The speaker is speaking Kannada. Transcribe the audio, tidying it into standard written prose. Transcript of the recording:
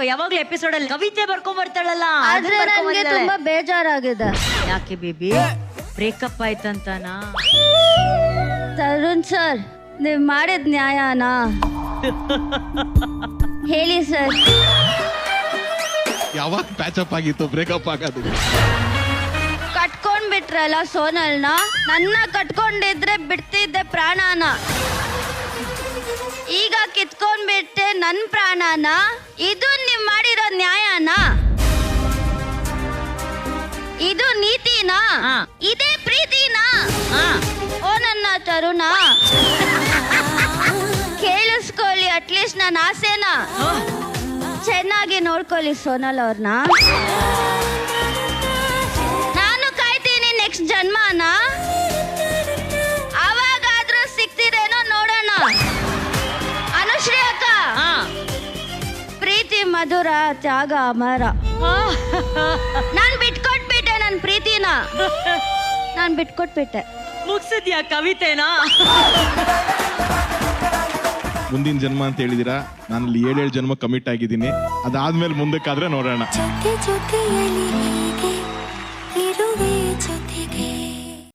ಯಾವಾಗ್ಲೂ ಎಪಿಸೋಡ್ ಅಲ್ಲಿ ಕವಿತೆ ಬರ್ಕೊಂಡ್ ಬರ್ತಾಳಲ್ಲ ಆದ್ರೆ ನನಗೆ ತುಂಬಾ ಬೇಜಾರಾಗಿದೆ. ಯಾಕೆ ಬೇಬಿ ಬ್ರೇಕಪ್ ಆಯ್ತಂತಾನಾ? ತರುಣ್ ಸರ್, ನೀವ್ ಮಾಡಿದ ನ್ಯಾಯನಾ ಹೇಳಿ ಸರ್. ಯಾವಾಗ ಪ್ಯಾಚಪ್ ಆಗಿತ್ತು ಬ್ರೇಕಪ್ ಆಗೋದು? ಕಟ್ಕೊಂಡ್ಬಿಟ್ರಲ್ಲ ಸೋನಲ್ನ, ನನ್ನ ಕಟ್ಕೊಂಡಿದ್ರೆ ಬಿಡ್ತಿದ್ದೆ ಪ್ರಾಣನ. ಈಗ ಕಿತ್ಕೊಂಡ್ಬಿಟ್ಟೆ ನನ್ ಪ್ರಾಣನ. ಇದು ನೀವ್ ಮಾಡಿರೋ ನ್ಯಾಯನ? ಇದು ನೀತಿನಾ? ಇದೇ ಪ್ರೀತಿನಾ? ಓ ನನ್ನ ತರುಣ, ಕೇಳಿಸ್ಕೊಳ್ಳಿ ಅಟ್ಲೀಸ್ಟ್ ನನ್ನ ಆಸೆನ. ಚೆನ್ನಾಗಿ ನೋಡ್ಕೊಳ್ಳಿ ಸೋನಲ್ ಅವ್ರನ್ನ. ನಾನು ಕಾಯ್ತೀನಿ ನೆಕ್ಸ್ಟ್ ಜನ್ಮನ. ಅವಾಗಾದ್ರೂ ಸಿಗ್ತಿರೇನೋ ನೋಡೋಣ. ಅನುಶ್ರೀ ಅಕ್ಕ, ಪ್ರೀತಿ ಮಧುರ, ತ್ಯಾಗ ಅಮರ. ನಾನ್ ಬಿಟ್ಕೊಟ್ಬಿಟ್ಟೆ ನನ್ ಪ್ರೀತಿನ. ನಾನ್ ಬಿಟ್ಕೊಟ್ಬಿಟ್ಟೆ. ಮುಗ್ಸಿದ್ಯಾ ಕವಿತೆನಾ? ಮುಂದಿನ ಜನ್ಮ ಅಂತ ಹೇಳಿದಿರಾ, ನಾನು 7 ಜನ್ಮ ಕಮಿಟ್ ಆಗಿದ್ದೀನಿ. ಅದಾದ್ಮೇಲೆ ಮುಂದಕ್ಕಾದ್ರೆ ನೋಡೋಣ. ಜೊತೆ ಜೊತೆಯಲ್ಲಿ ಹೀಗೆ ಇರುವೆ ಜೊತೆಗೆ.